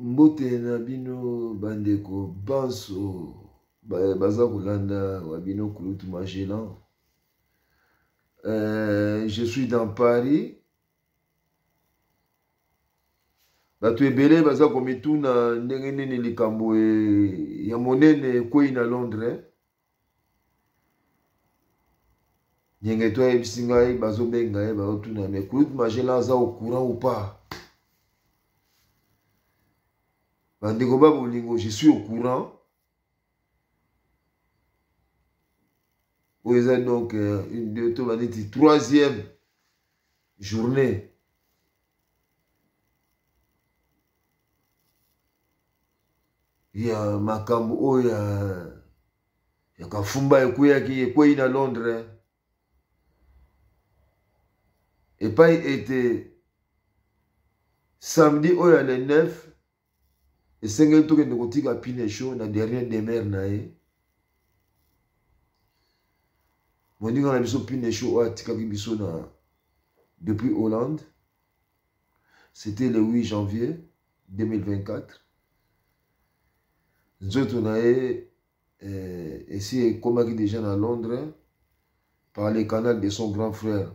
Mbote na bino bandeko banso baza kolanda wabino kulutu Magellan. Je suis dans Paris. Bato ebele baza komituna ndenge nini likambo ya monene kwei na Londres. Nyenge to yebisi ngai bazobenga ye bazotuna mais kulutu Magellan aza au courant ou pas? Bandeko ba bolingo, je suis au courant. Vous êtes donc une, deux, trois, troisième journée. Il y a makambo oyo ya kafumba ekwei na Londres. Et pas été samedi oyo le 9 et sengeli toke ndokotika pine show na dernière demeure na ye. Moninga na biso pine show oyo atikaki biso na depuis Hollande. C'était le 8 janvier 2024. Nzoto na ye ici ekomaki déjà na Londres par le canal de son grand frère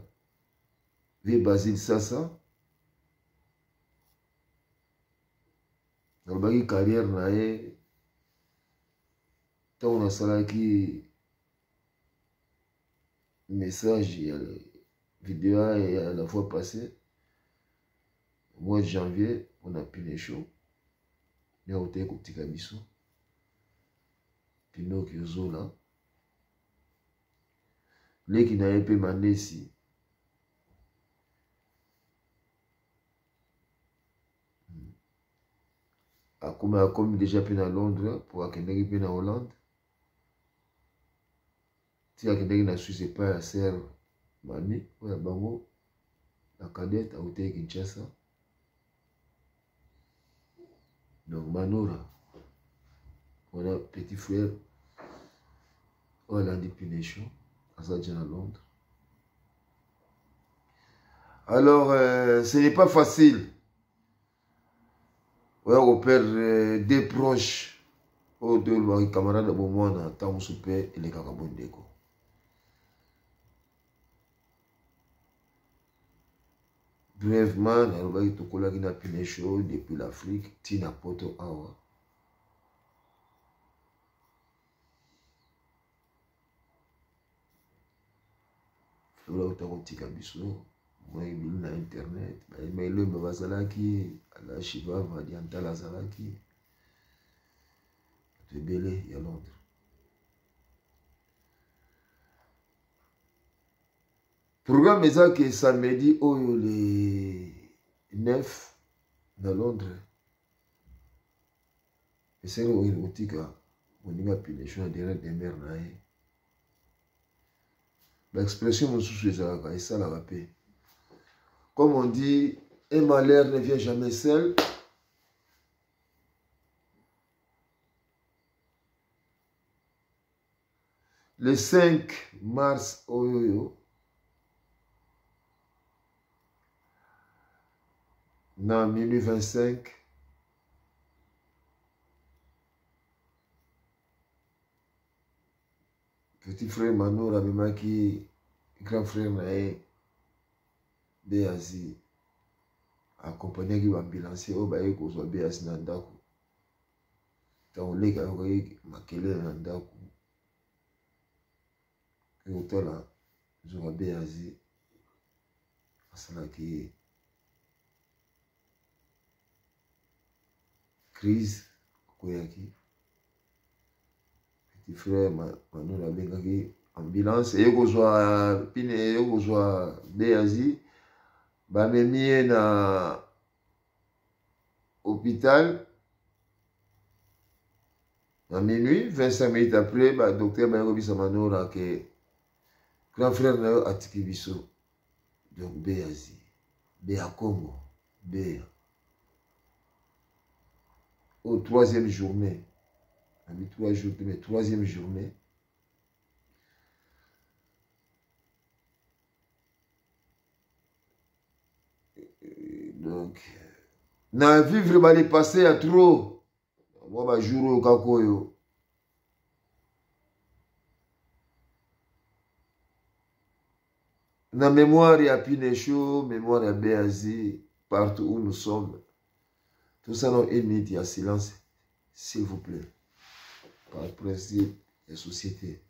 V. Basile Sassa. Nalobaki carrière na ye ntango nasalaki message ya vidéo à la fois passée au mois de janvier on a pine show ne oteye kotika biso Pinocchio Zola leki na ye mpe Manesi akomi déjà mpe na Londres pour akendeki mpe na Hollande ti akendeki na Suisse epai ya sere mami oyo ya bango la cadette auteye Kinshasa. Donc Manora on a petit frère oyo alandi pine show aza déjà na Londres. Alors ce n'est pas facile on perdre des proches oyo toyolobaki camarade bomwana ntango mosusu mpe elekaka bondeko. Brièvement nalobaki tokolaki na pine show depuis l'Afrique tina poto awa. Lola utakotika biso moi bili na internet baelemba bazalaki ala shibava diantala azalaki bato ebele ya Londres. Programme eza ke samedi oyo le 9 na Londres esengeli oyo kotika moninga pine show na derrière demeure na ye. L'expression mosusu ezalaka esalaka pe. Comme on dit, un malheur ne vient jamais seul. Le 5 mars, na minuit 25, petit frère Manora abimaki grand frère nae Béazi accompagnaki baambulancier oyo baye kozwa Béazi na ndako ntango oleka yokoki makelele na ndako ekotala nzonga Béazi asalaki crise koyaki petit frère Manora abengaki ambulance eye kozwa pine eye kozwa Béazi bamemi ye na hôpital à minuit 25 minutes après docteur baye kobisa Manora ke grand frère na yo atiki biso. Donc Béazi Béa Congo Béa au troisième journée ami 3 jours mais troisième journée donc Na vivre ba le passé à trop. Moi ba jour kakoyo. Na mémoire ya Pinecho, mémoire ya Béazi, partout où nous sommes. Tout ça dans une minute, il y a silence, s'il vous plaît. Par principe des sociétés.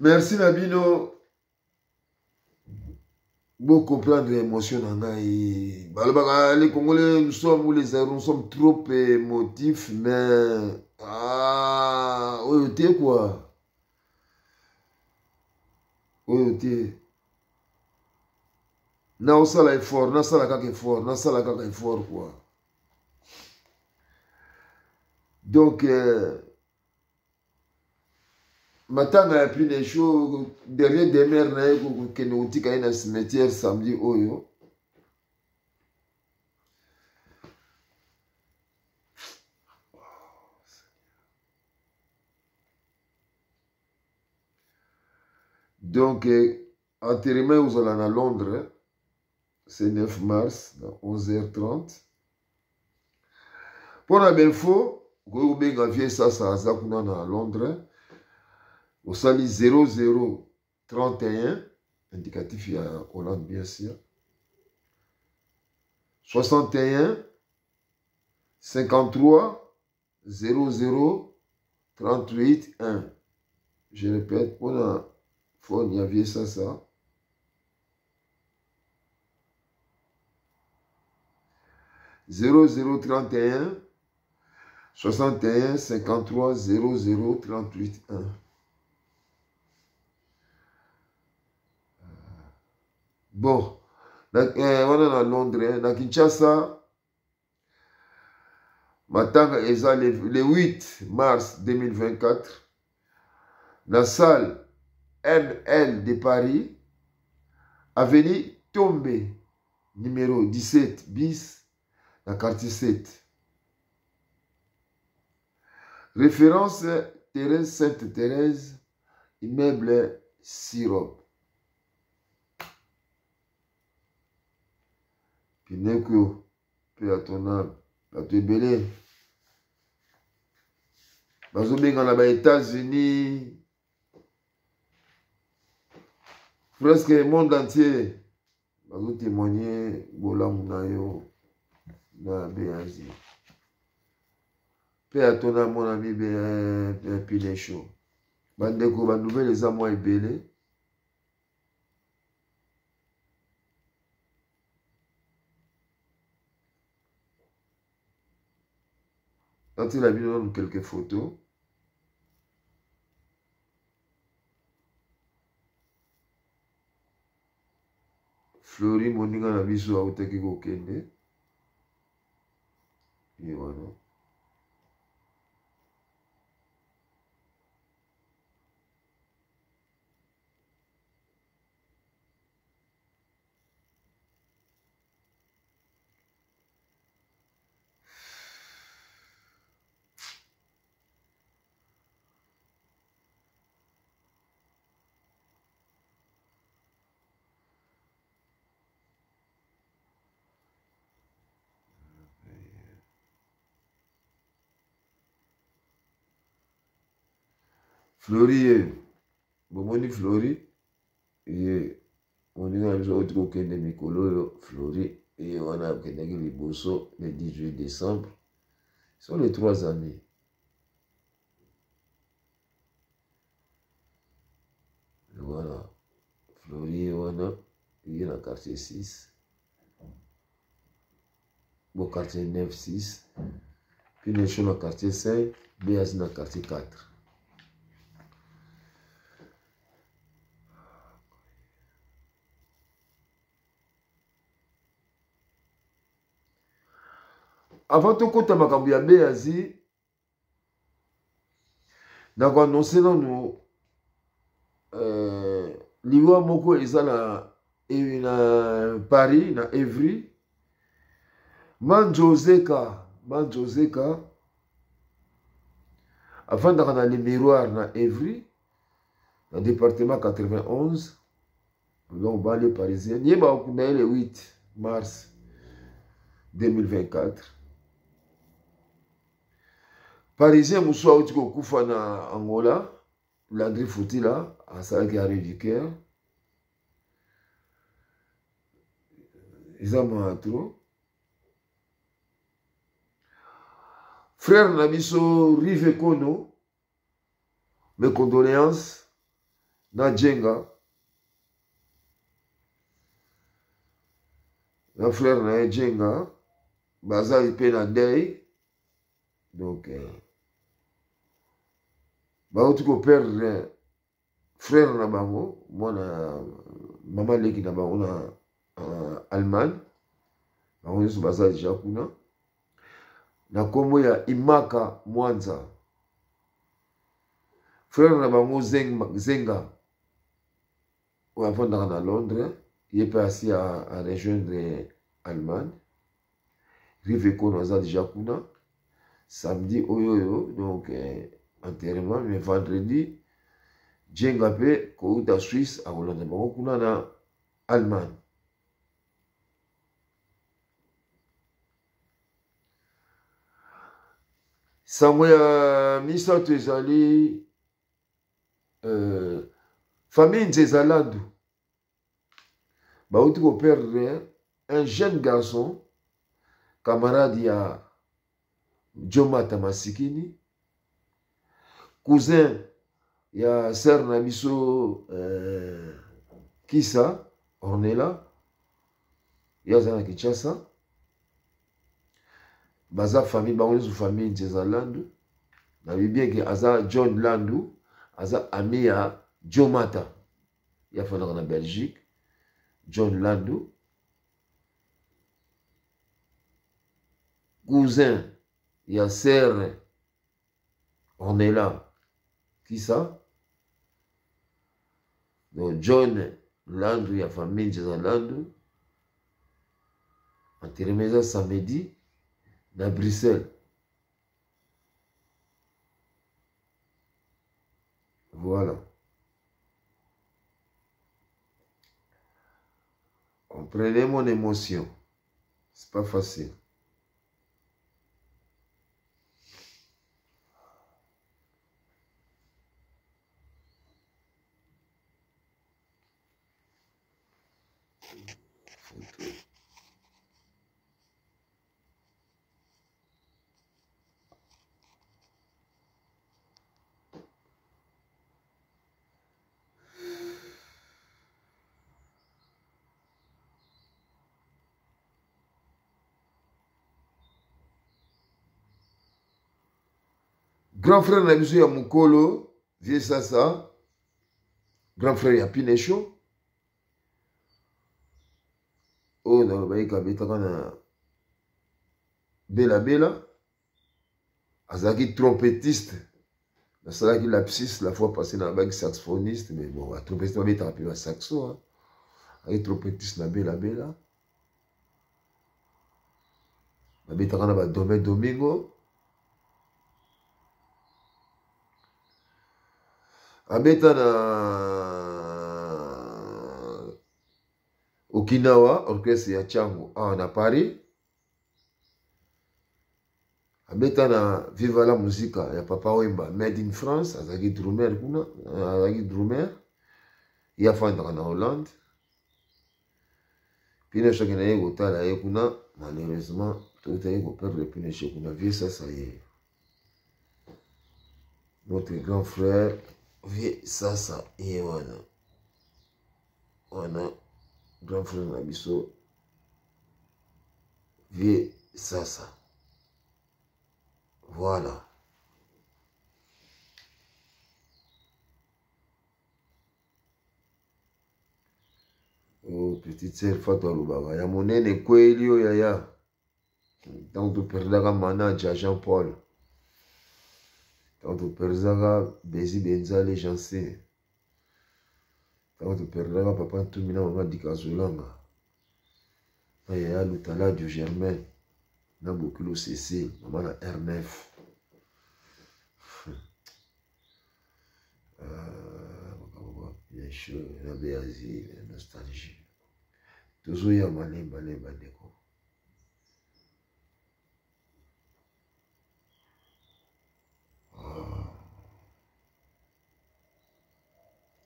Merci Nabino. Pour comprendre l'émotion d'Angaï. Les Congolais, nous sommes, ou les Aéros, nous sommes trop émotifs, mais. Ah, oui, t'es quoi? Oui, t'es. Na osala effort, na sala kaka effort, na sala kaka effort, quoi. Donc, matanga ya plus des choses, derrière des mers, na yeko kene utika ina cimetière samedi oyo. Donc, enterrement vous allez à Londres, c'est 9 mars, à 11h30. Pour la info, vous avez bien ça, ça à Londres. Au sali 0031, indicatif à Hollande, bien sûr. 61 53 00 38 1. Je répète, pour la phone, il y avait ça. 0031 61 53 00 38 1. Bon, on est à Londres, dans Kinshasa, matanga est le 8 mars 2024, la salle ML de Paris, avenue Tombé, numéro 17 bis, dans le quartier 7. Référence Thérèse Sainte-Thérèse, immeuble Sirop. Pineko, peu à ton âme, à te belé. Bazobenga na ba États-Unis, presque le monde entier. Bazo témoigner bolamu na yo na Béazi. Peu à ton âme, mon ami Pinecho. Bandeko, ba nouvelle eza moi ebele. Quand il a vu dans quelques photos, Flori moninga na biso autaki kokende. Et voilà. Flori, bomoni Flori, et on est dans les autres qui ont Mikolo, Flori, et on a Kenegi Liboso le 18 décembre. Ils sont les trois amis. Voilà. Flori, on a, il est dans le quartier 6. au quartier 9-6. Puis nous sommes dans le quartier 5, BAZ dans le quartier 4. Avant de compter makambo ya BAZ, nous avons annoncé nous liwa moko eza na Paris, na Evry. Manjozeka, afin dans les miroirs na Evry, dans le département 91, donc banlieue parisienne. Il y a le 8 mars 2024. Parisien Moussa Outiko Koufa na Angola, Landry Foutila, à Salaki Harry du Caire. Ils ont trop. Frère Nabiso Rive Kono, mes condoléances, na Djenga. Na frère na Djenga, Baza Ipe na Dey. Donc, Baotiko perdre frère na bango, moi na maman leki na bango na Allemagne. Bango yesu Baza déjà kuna. Na kombo ya Imaka Mwanza. Frère na bango Zenga. Ou avant d'aller à Londres, il est passé à rejoindre Allemagne. Rive Kono Aza déjà kuna. Samedi oyoyo, donc enterrement, mais vendredi, Djengapé, Kouta Suisse, à Hollande, bango kuna na Allemagne. Samoya Misato ezali famille Nzezalandu. Baouti ko perdre un jeune garçon, camarade ya Jomata Masikini, cousin ya sœur Nabiso Kisa Ornella, yazana Kinshasa. Baza famille, bango famille Nzeza Landu. Na bien que aza John Landu, aza ami ya Jomata. Il a fait en Belgique. John Landu. Cousin, il y a sœur Ornella. Qui ça? Donc John Landu, il y a famille Nzeza Landu. Enterré samedi. Dans Bruxelles. Voilà. Comprenez mon émotion. C'est pas facile. Grand frère Nabiso ya Mukolo, vieux Sasa, grand frère ya Pinecho. Oh, dans le baïk habitaka na Bela Bela. Azaki trompettiste. Na salaki lapsis la fois passée na baïk saxophoniste. Mais bon, trompettiste m'a été un saxo. Azaki trompettiste na Bela Bela. Habitaka na Domé Domingo. Abeta na Okinawa, orchestre ya Chango, na Paris. Abeta na Viva la Musica ya Papa Wemba, Made in France, azaki drummer kuna, azaki drummer. Ya fandaka na Hollande. Pine choke na ye kotala ye kuna, malheureusement, tout a ye perdre Pine choke kuna, vieux ça y est. Notre grand frère, vieux ça et voilà. Voilà, grand frère Nabiso, vieux ça. Voilà. Oh, petite sœur Fatou Alubaba. Ya monene kweli o yaya. Tant tu perdaka manager Jean-Paul. Tant tu perdaka Bezi Benzale Jansin. Tant tu perdaka papa Ntumina Mama Dikazolanga. Yaya Lutala du Germain. Na Bokilo CC. Maman na R9. Bien sûr, la Béazi, la nostalgie. Toujours y a malemba ndeko.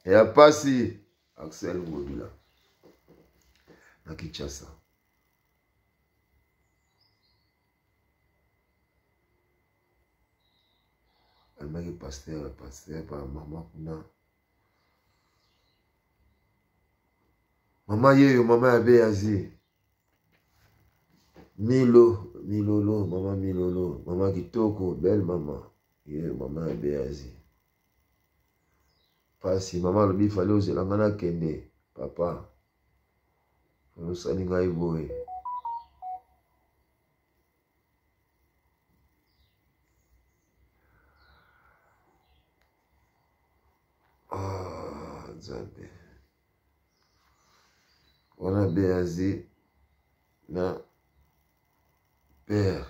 Et à passer Axel Ngobila na Kinshasa. Almaki pasteur par maman kuna. Maman yeyo, maman Béazi. Milolo, maman Milolo, maman Kitoko, belle maman. Yeyo, maman Béazi. Pasi, maman lobi fallait oser la ngana kende, papa. Nous sali ngai boy. Ah, Nzambe. On a Béazi na père.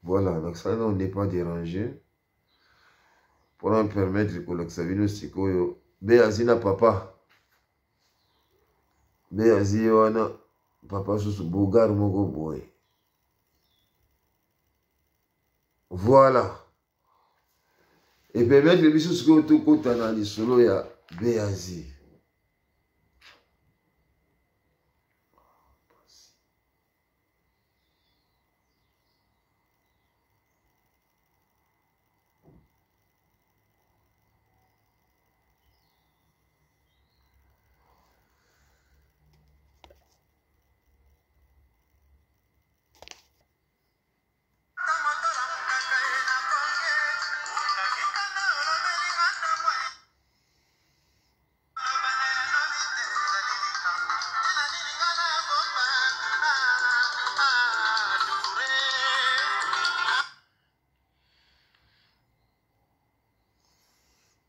Voilà, donc ça on n'est pas dérangé. Pour en permettre que l'Oxavino Sikoyo. Béazi na papa. Béazi wana papa sous Bougar Mogo boy. Voilà. Et permettre le bisous que tout côté dans les solo ya Béazi.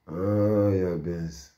Ah, ya Benz.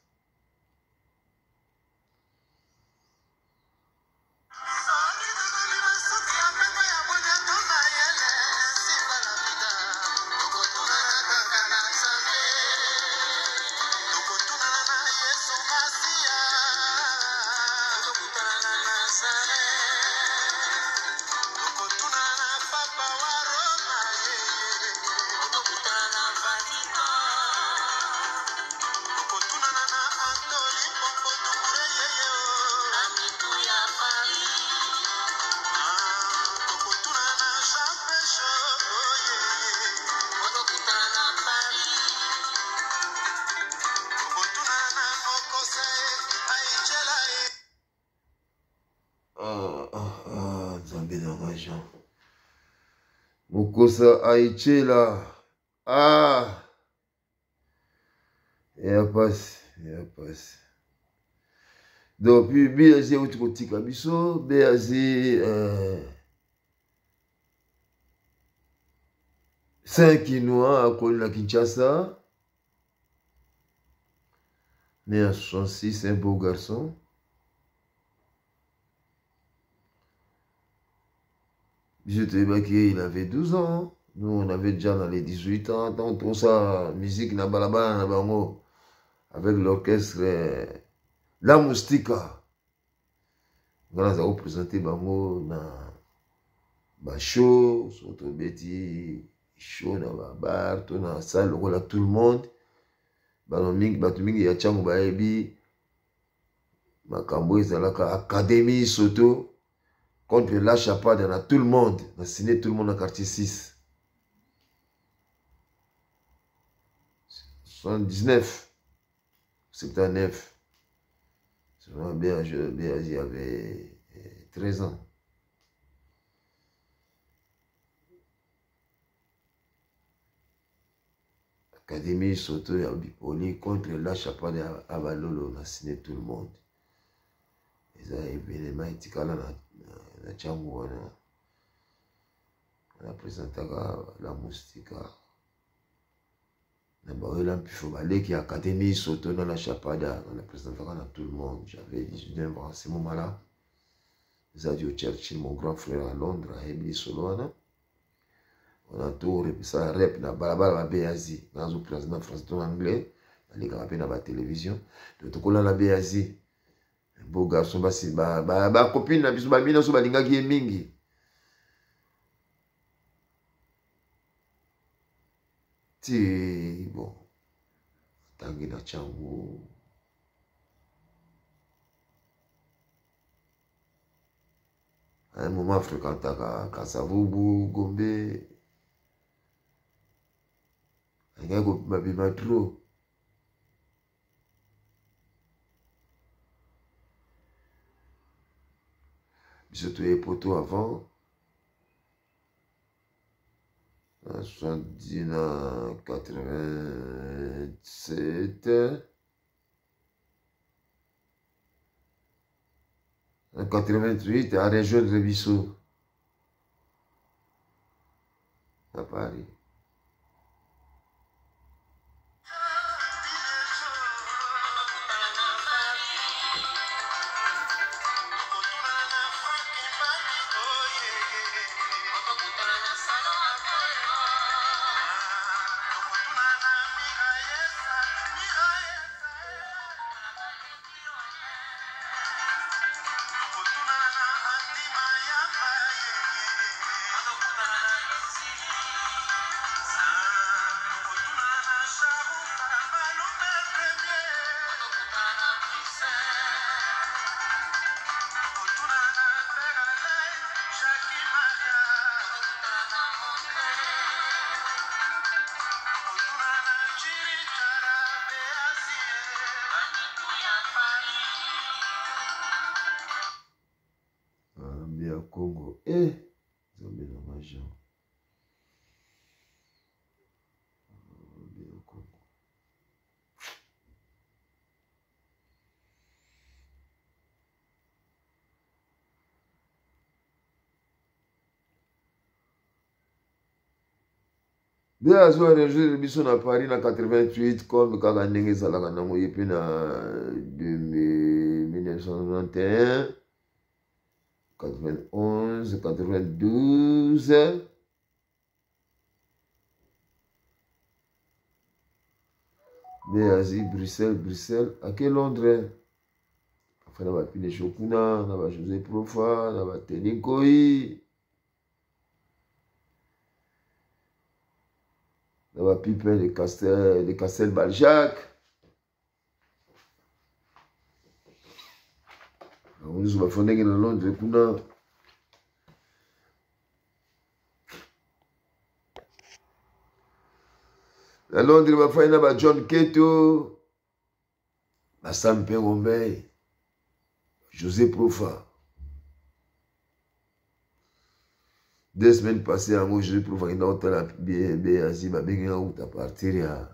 Nzambe na ngajant. Mukosa Aichela. Ah. Ya passe. Donc, puis Béazi a outi kotika biso. Béazi 5 Kinois à Kolina Kinshasa. Né en 66, un beau garçon. Il avait 12 ans. Nous, on avait déjà dans les 18 ans. Donc, tout ça, musique, na balabala, na bango, avec l'orchestre La Moustika. On a représenté bango na show, surtout beti, show na bar, tout na salle, on a tout le monde. Batumingi ya changu baebi, makambo ezalaka Académie Soto. Contre la chapade, on a tout le monde. On a signé tout le monde dans quartier 6. 79, 79. Seulement Béazi avait 13 ans. Académie Soto et Abipoli contre la Chapade à Valolo, on a signé tout le monde. Ils ont événement etikala na Tchango, on a présenté la moustique. On a pu Académie Soto dans la Chapade, on a présenté à tout le monde. J'avais 19 ans à ce moment-là. Ils ont dit au Churchill, mon grand frère à Londres, à Emily Solona. On a tout ça rep na balabala Béazi dans le président français en anglais les gars na la télévision de tout la Béazi beau garçon ba copine na biso ba mina so balinga ki mingi ti bon tangi na Tchango à un moment fréquenté à Kasavubu Gombe. Il y a un trop. Surtout les poteaux avant. En 70, 87. En 88, à la région de Bissau. À Paris. Congo. Zambie na maja. Congo. Bien à soi réjouir biso na Paris na 88 comme kaka ndenge ezalaka nango ye pe na 1991 91, 92. Béazi, Bruxelles. À quel Londres? Enfin, on va Pine Chokuna, on va José Profa, on va Tenikoi. On va Pipin de Castel Baljac. Nous va fonder dans Londres kuna. À Londres va faire ba John Keto, ba Sam Perombe, José Profa. 2 semaines passées à moi José Profa il a entendu Béazi ba benga out à partir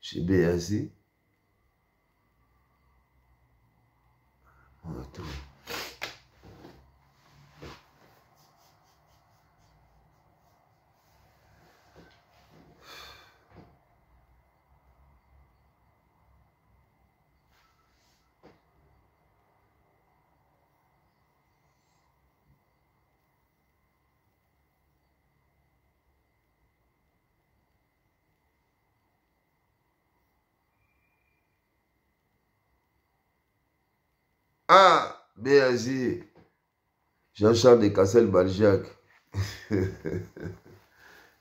chez Béazi. Ah, Béazi, Jean-Charles de Castel Baljac.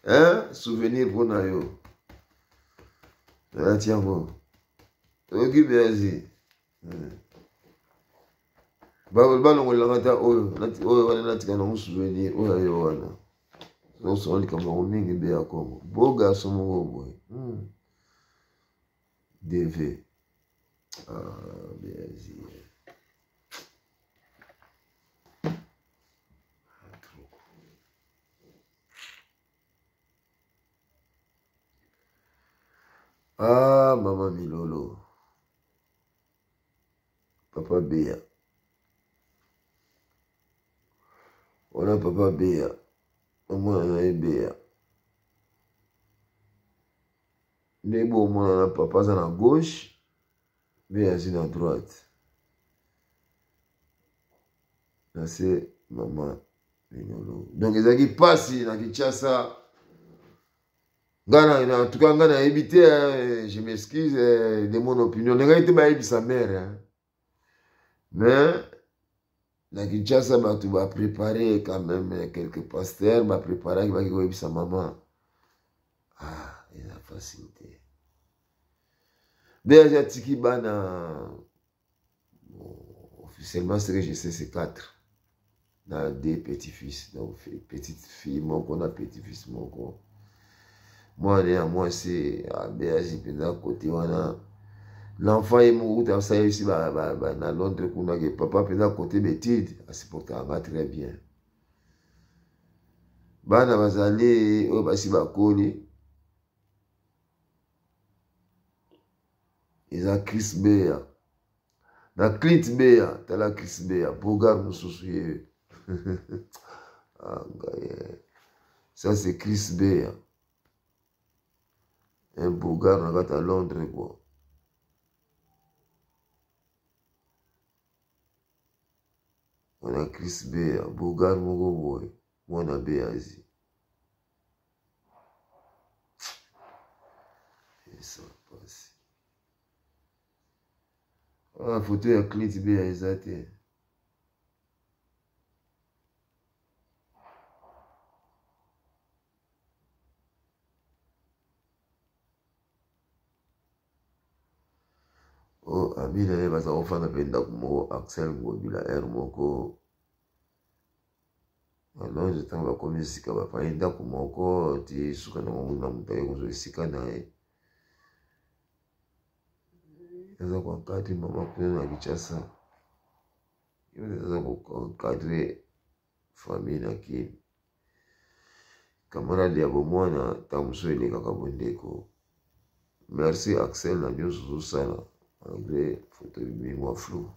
Hein? Souvenir pour Nayo. Tiens, bon. Ok, Béazi. Balongo langata oyo wana natika na souvenir oyo wana. So on comme on mingi be akomo. Beau garçon moko boy. DV. Ah, Béazi. Ah, maman Milolo. Papa Béa. On a Papa Béa. Moi, on a Béa. Mais bon, moi, on a papa à la gauche. Béa, c'est à droite. Là, c'est maman Milolo. Donc, ils ont dit pas si, dans Kinshasa. En tout cas, Ghana a évité, je m'excuse de mon opinion. Les gars étaient sa mère. Mais, dans Kinshasa, tu vas préparer quand même quelques pasteurs, va préparer qui va sa maman. Ah, il a facilité. Bien, j'ai tiki bana. Officiellement, ce que je sais, c'est 4. Dans des petits-fils. Donc, petite fille, mon qu'on a petit-fils, mon qu'on. Moi, c'est à Béazi, côté, l'enfant est mort, ça y est, ici, dans l'autre côté, papa, côté d'études, c'est pour très bien. Bana bazali, basi bakoli, ils ont Chris Béa. Dans Clint Béa, t'as la Chris Béa, Bogart nous soucie. Ça, c'est Chris Béa. Un Bogart, on va à Londres, quoi. On a Chris Béa, Bogart, mon boy. Moi, on a Béazi. Et ça passe. Ah, photo de Clint Béa, exact. Oh, Amina, il va s'en faire un peu d'akmo, Axel Ngobila, R. Moko. Alors, je t'en vais comme ici, il va pas y avoir Moko, tu es sûr que nous avons ici, ils ont encadré maman pour nous habiter ça. Ils ont encadré famille qui. Camarade ya bomwana, tamuso ele kakabondeko. Merci Axel, na bien sous ça là. Malgré photo de mémoire flou.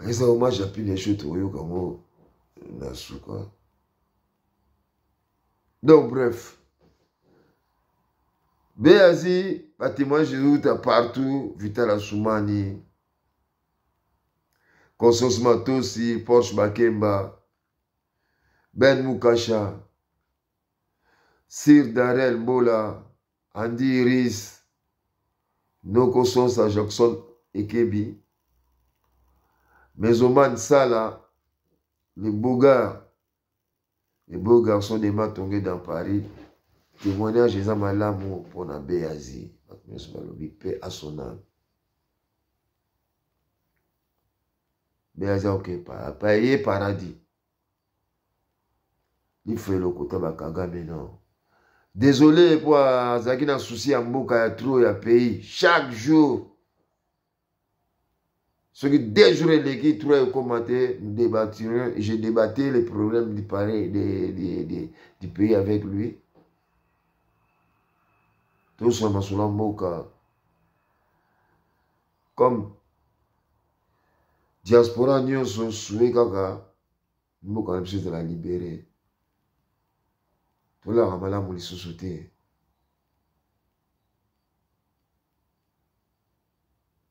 Et ça, hommage à plus les choses, comme Nasuka. Donc, bref. Béazi, bâtiment Jésus, partout, Vital Assoumani, Constance Matosi, Porsche Bakemba, Ben Moukasha, Sir Darel Mola, Andy Iris, Noko Sonsa Jackson Ekebi, Mezoman Sala, les beaux garçons des Matongé dans Paris, témoignage des Amalamu pour la Béazi, paix à son âme. Béazi, ok, paye paradis. Il fait le côté Bakaga, mais non. Désolé pour Zaki n'a souci à Mboka, il y a trop, il y a pays. Chaque jour, ce qui déjourait l'équipe, trop commenté, nous débattions, j'ai débatté les problèmes du pays avec lui. Tout ça m'a sur Mboka. Comme diaspora, nous sommes souhaits kaka, Mboka, nous sommes la libérer. Tout là, Ramala m'a sauté.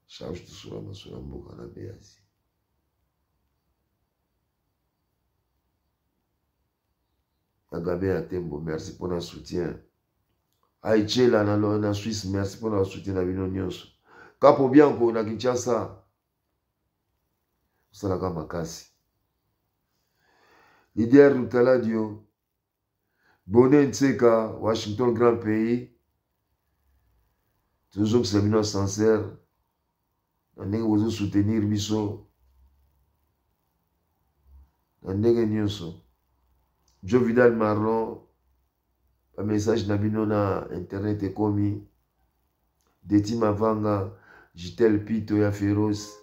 Charge de sous la Mboka na Béazi. Agabé à Tembo, merci pour le soutien. Haïti, là, dans la Suisse, merci pour le soutien de la Vilonius. Capo Bianco, na Kinshasa. Salaka makasi. Leader Rutaladio, Bonnet Nseka, Washington, grand pays. Toujours que c'est bien sincère. On est besoin soutenir Bisso. On est gagné. Joe Vidal Marlon, un message nabino na internet est commis. Deti Mavanga, Jitel Pito ya Féroce.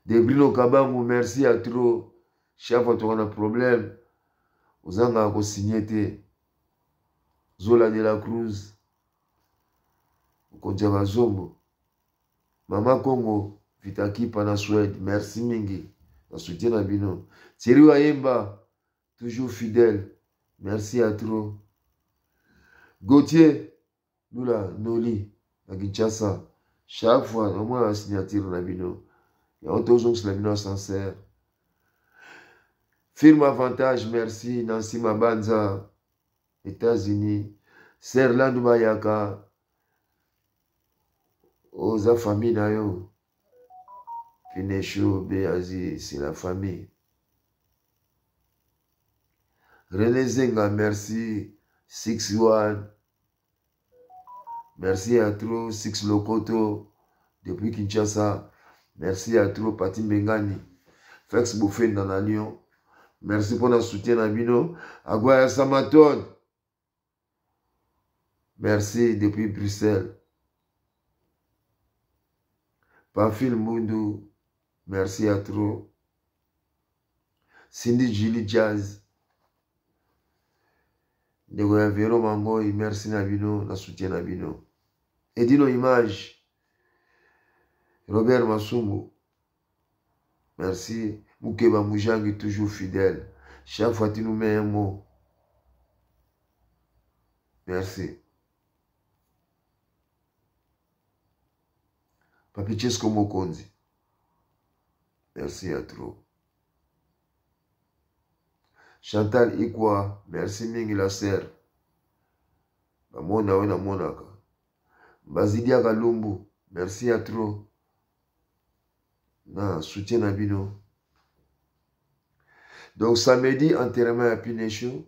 Debrino Kabangu, merci à trop. Chaque fois qu'on a un problème, vous en avez signé. Zola de la Cruz. Konjaba Zombo. Mama Congo, Vitaki Pana Suède, merci Mingi. Na soutien Nabino. Thierry Wayemba, toujours fidèle. Merci à trop. Gauthier, Lula, Noli, à Kinshasa. Chaque fois, au moins la signature Nabino. Il y a toujours que Nabino sincère. Film Avantage, merci. Nancy Mabanza, États-Unis. Serland Mayaka. Oza famille na yo. Finesho, Béazi, c'est la famille. René Zenga, merci. 6-1. Merci à trop. 6 Lokoto, depuis Kinshasa. Merci à trop. Pati Mbengani. Fex Bouffé dans la Lyon. Merci pour notre soutien à Bino. Aguaya Samaton. Merci depuis Bruxelles. Pafil Mundu, merci à trop. Cindy Gili Jazz. Negoya Vero Mangoy, merci Nabino, na soutien Nabino. Edino Image. Robert Masumu. Merci. Moukeba Moujangi, toujours fidèle. Chaque fois tu nous mets un mot. Merci. Papi Chesko Mokonzi. Merci à trop. Chantal Ikwa. Merci Mingi la serre. Bamona wena monaka. Bazidia Kalumbu. Merci à trop. Na soutien à Bino. Donc samedi, enterrement à Pinécho.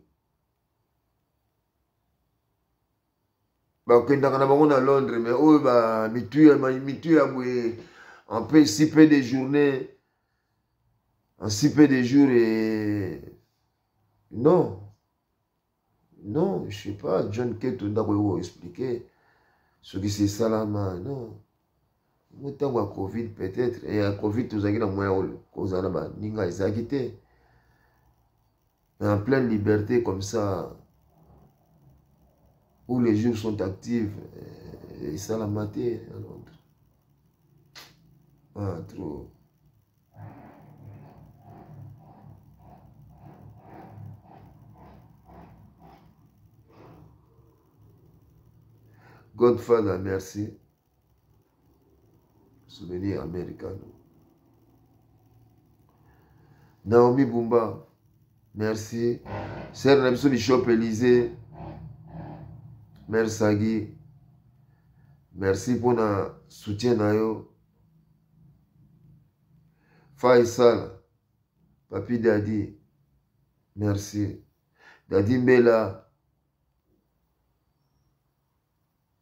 Bah, quand on est à Londres, mais oh, bah, mitu en peu, si peu de journées, en si peu de jours et. Non. Non, je sais pas, John Keto d'abord expliquer ce qui c'est ça là, non. Nous avons la Covid peut-être, et la Covid, nous avons moyen cause de la ninga exagité. Mais en pleine liberté comme ça, où les jours sont actifs, et ça la maté à Londres. Ah, trop. Godfather, merci. Souvenir américain. Naomi Bumba, merci. Serre Nabso du Shop Élysée. Merci Agui. Merci pour notre soutien. Faisal, Papi Dadi, merci. Dadi Mbela,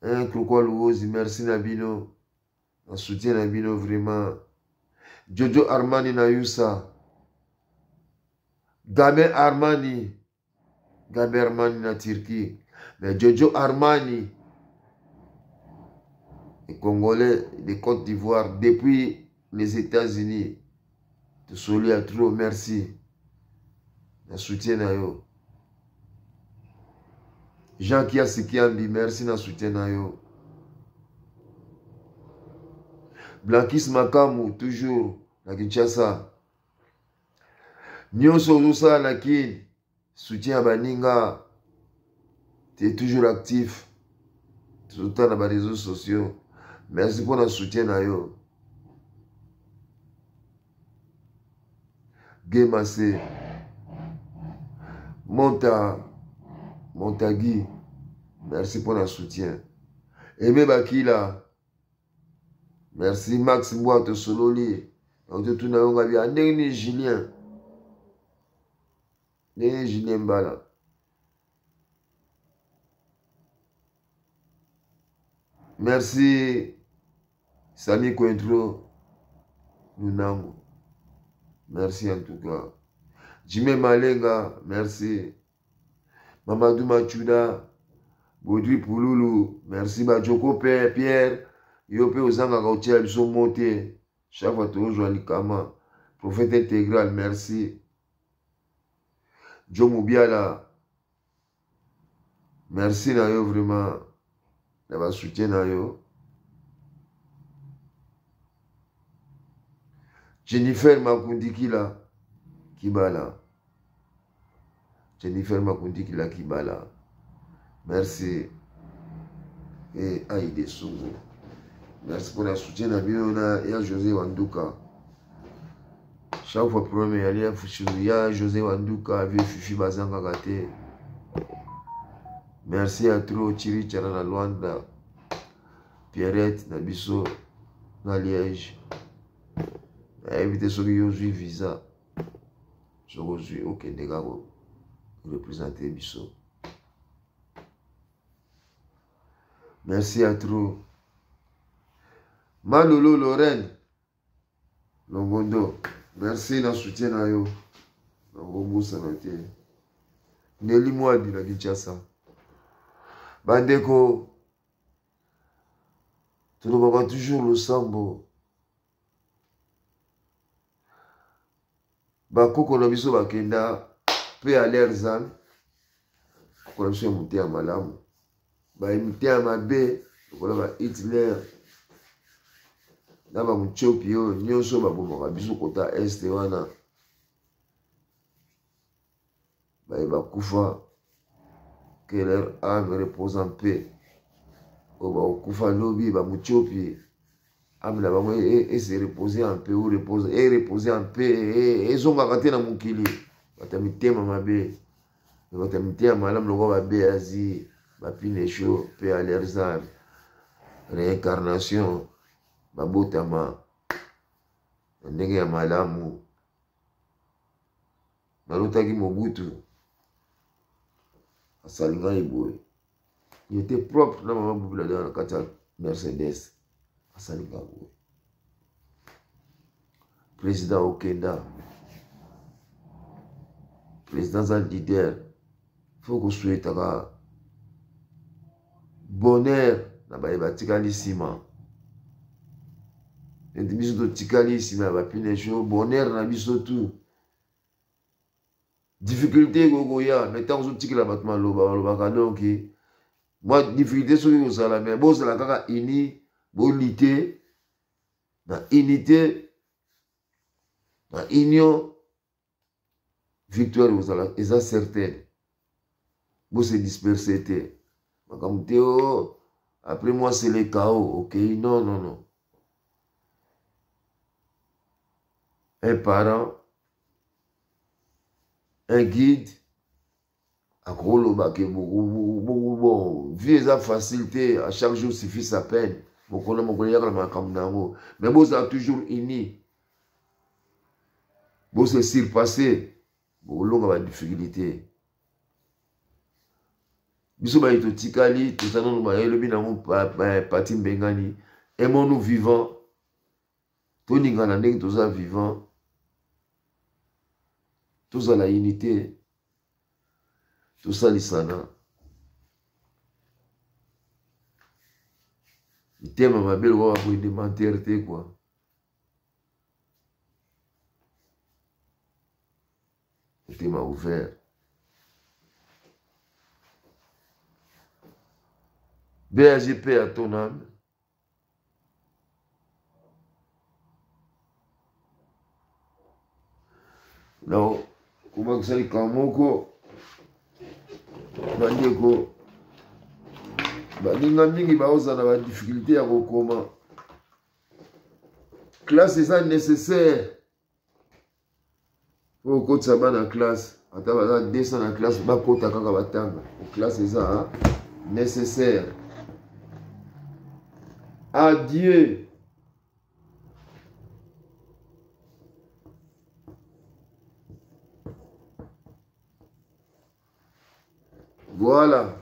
Kroko Louozi, merci Nabino. Un soutien Nabino vraiment. Jojo Armani Nayusa. Gabe Armani na Turquie. Mais Jojo Armani, les Congolais de Côte d'Ivoire, depuis les États-Unis, te soli à trop, merci. Un soutien à yo. Jean Kiasikiambi, merci na soutien à yo. Blankis Makamu, toujours, na Kinshasa. Nyonso Ozosa Lakin, soutien à Baninga. Tu es toujours actif. Tout le temps dans les réseaux sociaux. Merci pour notre soutien à yo. Guémassé. Montagui. Merci pour notre soutien. Aimé Bakila. Merci Max Mouato Sololi. Donc tout na ngabi andeni Julien. Ndeni Julien Mbala. Merci Sami Cointreau Nunango. Merci en tout cas. Jimé Malenga, merci. Mamadou Machuda, Baudry Pouloulou, merci. Bajoko Père, Pierre, Yope Ozanga Gautier, ils sont montés. Chaque fois, tu rejoins Likama. Prophète intégral, merci. Joe Moubiala, merci Nayo vraiment. D'avoir soutien Nayo. Jennifer Makundikila, Kibala. Jennifer Makundikila, Kibala. Merci. Et Aïde Songo. Merci pour le soutien. Il y a José Wanduka. Chaque fois, il y a José Wanduka, avec Fifi Bazanga Gate. Merci à trop, Thierry Tcharana Luanda, Pierrette, Nabiso, na Liège. Évitez ceux qui ont eu visa. Je reçois aucun dégât pour représenter Bisso. Merci à trop. Malolo Lorraine, Longondo, merci dans le soutien à yo. Longondo Sanoté. Nelly Mouadi la Kinshasa. Bandeko, tu ne vois toujours le sambo. Bakoko na biso bakenda pe à l'air zan. Ko biso muté ya malamu. Ba imité ya mabe, ko ba Hitler. Na ba muchopi yo nyonso ba bomaka biso kota este wana. Ba kufa. Que leur âme repose en paix. Au Koufa Lobi, Muchopi, âme là et se reposer en paix, ou reposer en paix, et ont raté dans mon kili. Batamité mamabe, batamité malam le roi babé azi, bapine chaud, paix à leurs âmes, réincarnation, babotama, ndenge ya malamu, nalotaki Mobutu. Salinga Iboy. Il était propre dans ma boucle dans la carte Mercedes. Salinga Iboy. Président Okenda. Président Zaldider. Il faut que vous soyez bonheur. N'a tikali sima. Et biso tikali sima ba pinecho bonheur na biso tout. Difficulté gogoya, mais tant que tu la battement loba donc moi difficulté sur les ala mais bon c'est la kaka ini bonité na unité na union victoire aux ala est certaine. Bon c'est dispersé comme Théo après moi c'est le chaos. OK, non. Un parent, un guide, à gros lobake, bon, vie et facilité, à chaque jour suffit sa peine. Mais bon, ça a toujours uni. Bon, c'est surpassé. Bon, l'on a des difficultés. Biso ba ito tikali, tout ça non ba yelobi na mo pati mbengani. Aimons-nous vivants. Toni ngana ndenge toza vivant. Tous à la unité, tout ça l'isana. Le thème ma belle voix pour une mentalité quoi. Le thème ouvert. BAGP à ton âme. Non. Comment ça les kamoko bandeko baninga mingi baoza na ba difficulté ya kokoma classe eza nécessaire pour kotsa bana classe ata baza 200 na classe bakota kaka batanga classe eza nécessaire. Adieu Voilà.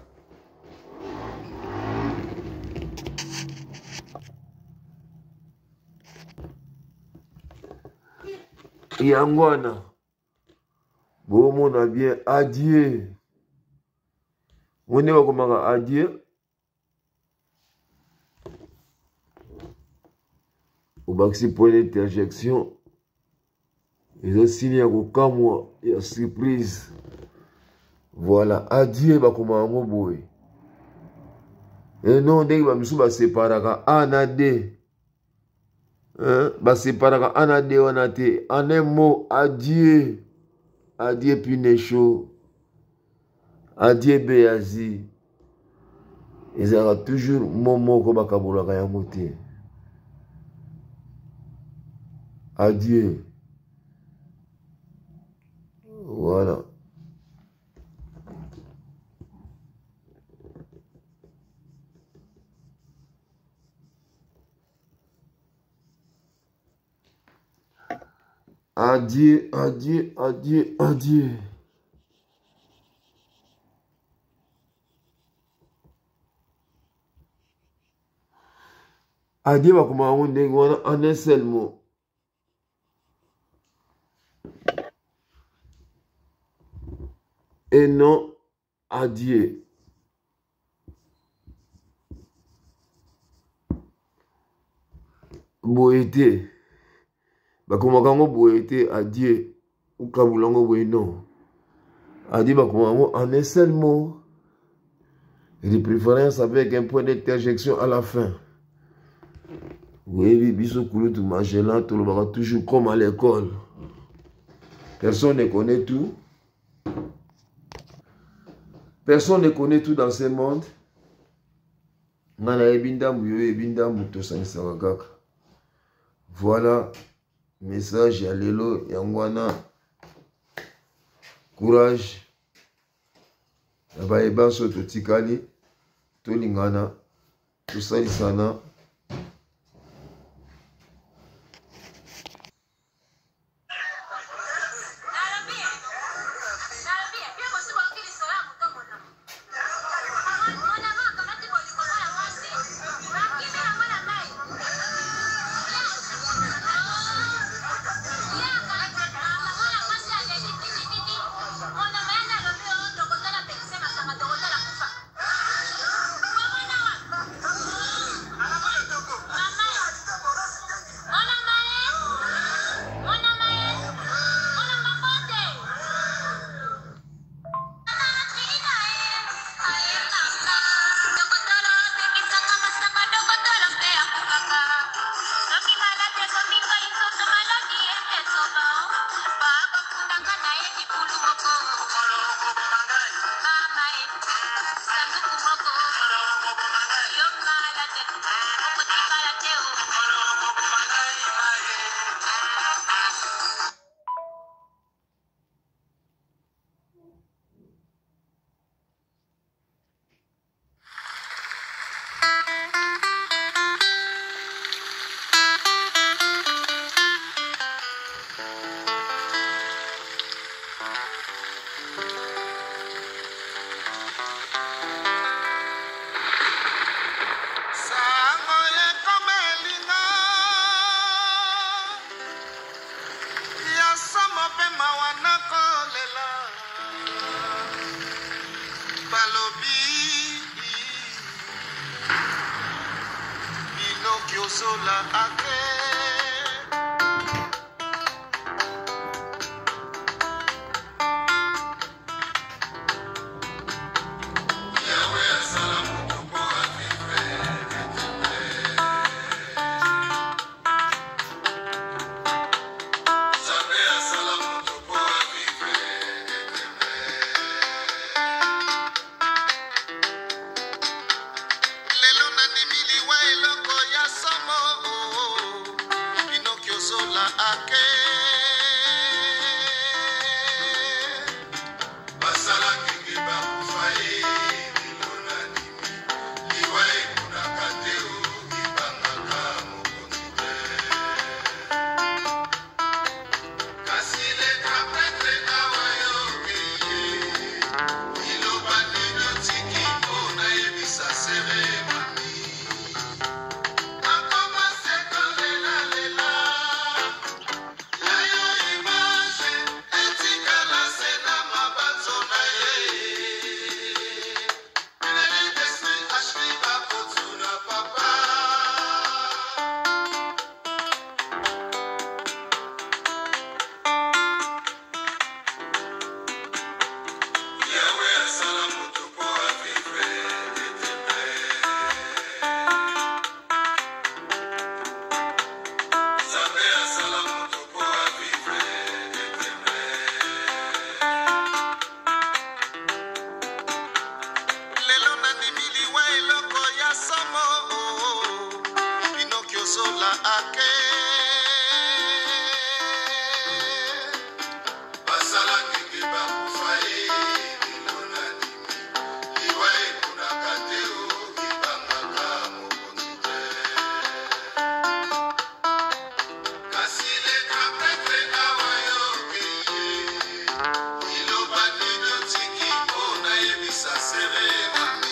Yangwana. Bon, on a bien adieu. On est comment adieu. Au maxi point d'interjection. Ils ont signé à moi. Il y a surprise. Voilà. Adieu, bah comment on boy. Et non, dès que je me séparé, anade. Bah séparé, anade, on a été. En un mot, adieu. Adieu Pinecho, adieu Béazi. Ils auront toujours mon mot comme à Kaboula Kayamote. Adieu. Voilà. Adieu, adieu, adieu, adieu. Adieu, bah, comment on dit, en un seul mot. Et non, adieu. Boété. Bah, comment on boété, adieu. Ou Kaboulango boé, non. Adieu, bah, comment en un seul mot. Et de préférence avec un point d'interjection à la fin. Oui, biso koulou tout là, tout le monde toujours comme à l'école. Personne ne connaît tout. Personne ne connaît tout dans ce monde. Voilà. Message à Lelo, Yangwana. Courage. Yaba so to tikali. To lingana. To salisana. Zola ake basala ngenge bakufaye ilona dimi liwa ekuna kateo kibangaka mokonzi te kasi leka pretre awa yokeye iloba nini otiki mpona yebisa sere mami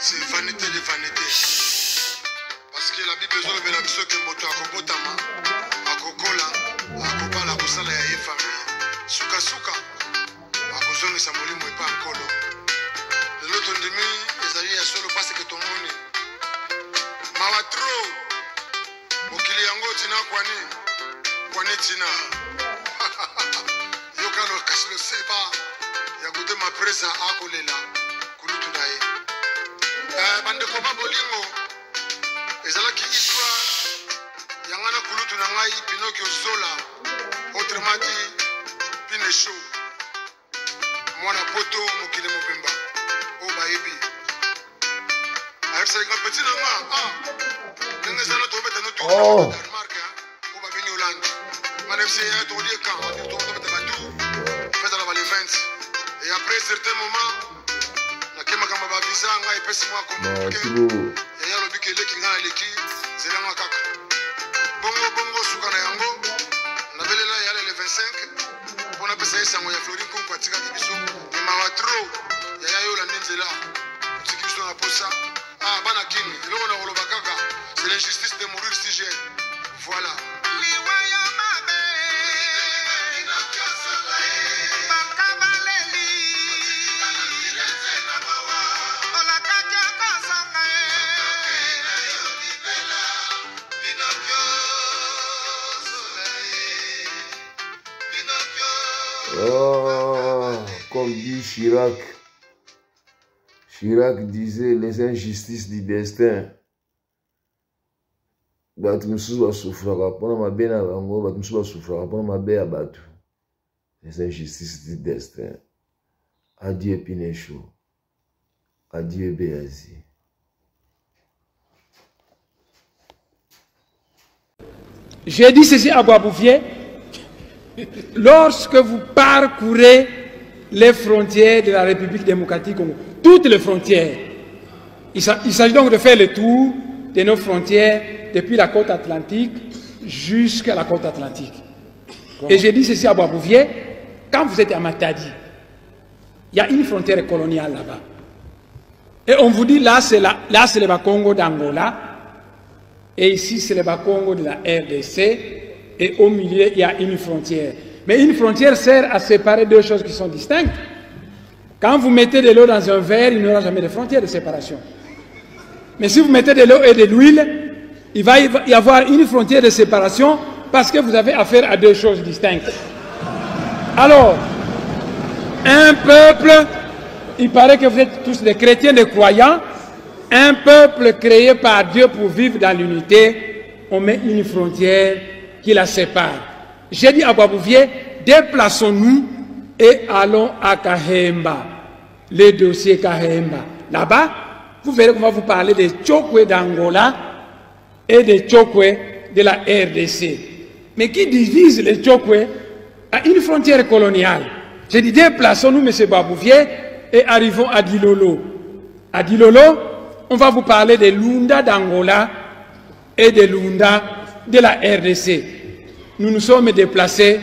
c'est vanité de vanité. Parce que que la Bible ezolobela biso ke moto akobotama akokola akobala kosala ya ye fami sukasuka akozongisa molimo epa nkolo lelo tondimi ezali ya solo pasi ke tomoni mawa tro mokili yango tina kwani tina yokalo kasilo seba ya kutema presa akolela kulutu na ye bandeko babolingo ezalaki histoire yangana kulutu na ngai Pinocchio Zola autrement dit Pinecho mwana poto mokili mobimba oyo bayebi ayebisaki nga petit na nga ndenge ezala tobeta no Denmark oyo babeni Hollande manefisi tokoli ekan tobeta batu fezala bale 20 et après certain moment nakemaka bavisa ngai epesi mwa komboke yaya alobi ke eleki ngai naleki zelanga kaka bongo suka na yango nabelela yala le 25 mpona pesa ye sango ya Florine Nkunku atikaki biso memawa tro yaya yo olandi nzela otiki biso na posa bana kini eloko na koloba kaka c'est l'injustice de mourir si jeune voilà Comme dit Chirac. Chirac disait les injustices du destin. Batu mususu basufraka pona mabe na bango, batu mususu basufraka pona mabe ya batu. Les injustices du destin. Adieu Pinecho. Adieu Béazi. J'ai dit ceci à Boisbouvier. Lorsque vous parcourez les frontières de la République démocratique Congo, toutes les frontières, il s'agit donc de faire le tour de nos frontières depuis la côte atlantique jusqu'à la côte atlantique. Et j'ai dit ceci à Boisbouvier, quand vous êtes à Matadi, il y a une frontière coloniale là-bas. Et on vous dit là c'est le Bas-Congo d'Angola, et ici c'est le Bas-Congo de la RDC. Et au milieu, il y a une frontière. Mais une frontière sert à séparer deux choses qui sont distinctes. Quand vous mettez de l'eau dans un verre, il n'y aura jamais de frontière de séparation. Mais si vous mettez de l'eau et de l'huile, il va y avoir une frontière de séparation parce que vous avez affaire à deux choses distinctes. Alors, un peuple, il paraît que vous êtes tous des chrétiens, des croyants, un peuple créé par Dieu pour vivre dans l'unité, on met une frontière qui la sépare. J'ai dit à Boisbouvier, déplaçons-nous et allons à Kahemba, le dossier Kahemba. Là-bas, vous verrez qu'on va vous parler des Tchokwe d'Angola et des Tchokwe de la RDC. Mais qui divise les Tchokwe à une frontière coloniale. J'ai dit, déplaçons-nous, M. Boisbouvier, et arrivons à Dilolo. À Dilolo, on va vous parler des Lunda d'Angola et des Lunda de la RDC. Nous nous sommes déplacés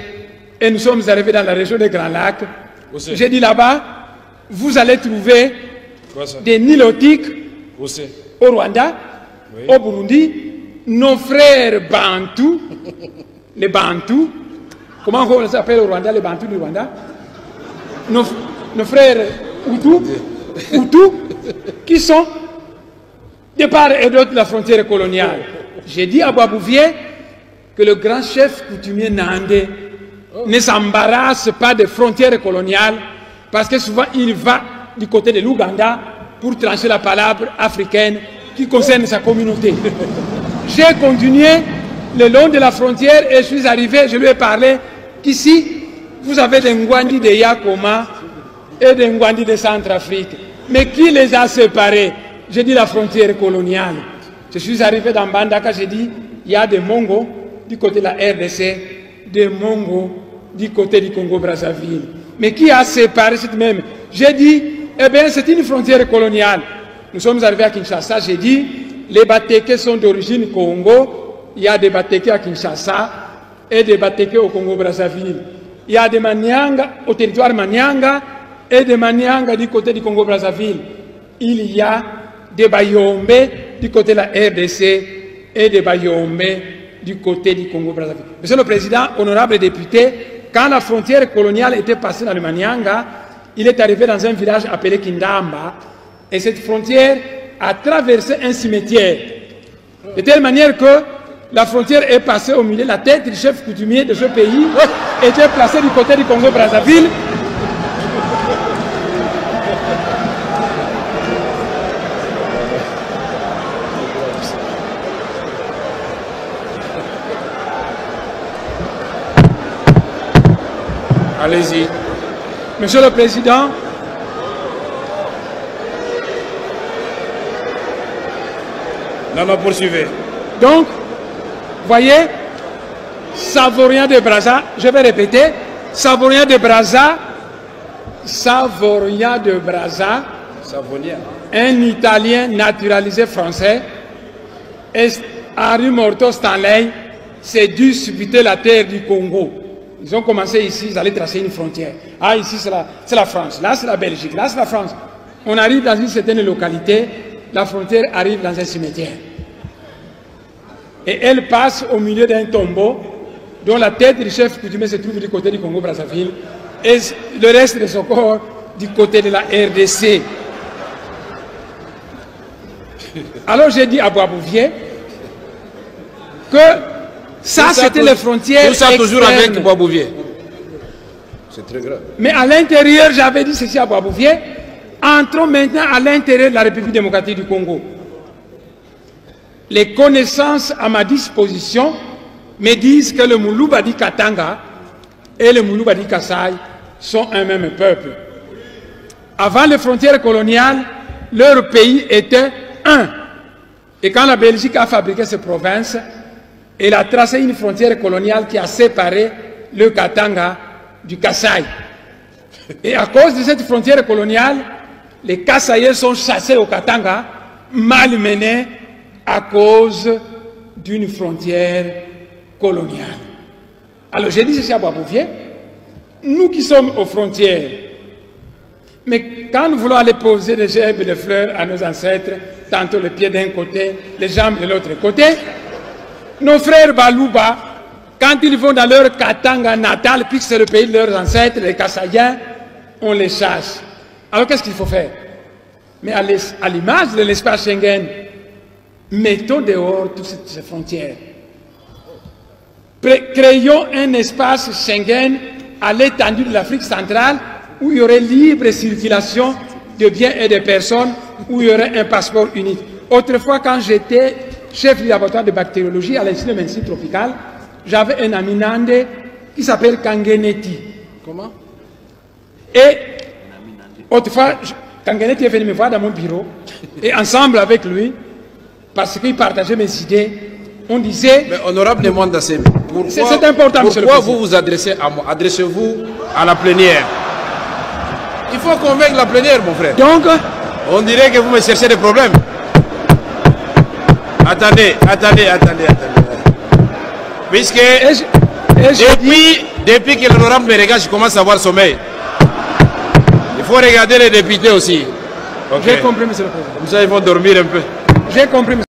et nous sommes arrivés dans la région des Grands Lacs. J'ai dit là-bas, vous allez trouver des Nilotiques au Rwanda, au Burundi, nos frères Bantous, les Bantous, comment on s'appelle au Rwanda, les Bantous du Rwanda, nos frères Hutus, qui sont de part et d'autre de la frontière coloniale. J'ai dit à Boisbouvier que le grand chef coutumier Nandé ne s'embarrasse pas des frontières coloniales parce que souvent il va du côté de l'Ouganda pour trancher la palabre africaine qui concerne sa communauté. J'ai continué le long de la frontière et je suis arrivé, je lui ai parlé qu'ici vous avez des Ngwandi de Yakoma et des Ngwandi de Centrafrique. Mais qui les a séparés? J'ai dit la frontière coloniale. Je suis arrivé dans Bandaka, j'ai dit, il y a des Mongos du côté de la RDC, des Mongos du côté du Congo-Brazzaville. Mais qui a séparé cette même? J'ai dit, eh bien, c'est une frontière coloniale. Nous sommes arrivés à Kinshasa, j'ai dit, les Batékés sont d'origine Congo, il y a des Batékés à Kinshasa et des Batékés au Congo-Brazzaville. Il y a des Manianga au territoire Manianga et des Manianga du côté du Congo-Brazzaville. Il y a des Bayombe du côté de la RDC et de Bayombe du côté du Congo-Brazzaville. Monsieur le Président, honorables députés, quand la frontière coloniale était passée dans le Manianga, il est arrivé dans un village appelé Kindamba, et cette frontière a traversé un cimetière, de telle manière que la frontière est passée au milieu, la tête du chef coutumier de ce pays était placée du côté du Congo-Brazzaville. Allez-y. Monsieur le Président, non, poursuivez. donc, voyez, Savorien de Brazza, je vais répéter, Savorien de Brazza, un Italien naturalisé français, et Henri Morto Stanley s'est dû disputer la terre du Congo. Ils ont commencé ici, ils allaient tracer une frontière. Ah, ici c'est la France, là c'est la Belgique, là c'est la France. On arrive dans une certaine localité, la frontière arrive dans un cimetière. Et elle passe au milieu d'un tombeau dont la tête du chef coutumier se trouve du côté du Congo-Brazzaville et le reste de son corps du côté de la RDC. Alors j'ai dit à Boisbouvier que ça c'était les frontières tout ça externes. Toujours avec Boisbouvier. C'est très grave. Mais à l'intérieur, j'avais dit ceci à Boisbouvier, entrons maintenant à l'intérieur de la République démocratique du Congo. Les connaissances à ma disposition me disent que le Moulou-Badi Katanga et le Moulou-Badi Kassai sont un même peuple. Avant les frontières coloniales, leur pays était un. Et quand la Belgique a fabriqué ces provinces, elle a tracé une frontière coloniale qui a séparé le Katanga du Kassai. Et à cause de cette frontière coloniale, les Kassaïens sont chassés au Katanga, malmenés à cause d'une frontière coloniale. Alors j'ai dit ceci à Boisbouvier, nous qui sommes aux frontières, mais quand nous voulons aller poser des gerbes et des fleurs à nos ancêtres, tantôt les pieds d'un côté, les jambes de l'autre côté, nos frères Balouba, quand ils vont dans leur Katanga natal, puisque c'est le pays de leurs ancêtres, les Kassaïens, on les chasse. Alors qu'est-ce qu'il faut faire? Mais à l'image de l'espace Schengen, mettons dehors toutes ces frontières. Créons un espace Schengen à l'étendue de l'Afrique centrale où il y aurait libre circulation de biens et de personnes, où il y aurait un passeport unique. Autrefois, quand j'étais chef du laboratoire de bactériologie à l'Institut de médecine tropicale, j'avais un ami nandé qui s'appelle Kangeneti. Comment? Et autrefois, Kangeneti est venu me voir dans mon bureau, et ensemble avec lui, parce qu'il partageait mes idées, on disait... Mais honorable demande d'Assemi, c'est important, monsieur le Pourquoi président. vous vous adressez à moi? Adressez-vous à la plénière. Il faut convaincre la plénière, mon frère. Donc, on dirait que vous me cherchez des problèmes. Attendez. Puisque depuis que l'honorable me regarde, je commence à avoir sommeil. Il faut regarder les députés aussi. Okay. J'ai compris, monsieur le président. Comme ça, ils vont dormir un peu. J'ai compris, monsieur.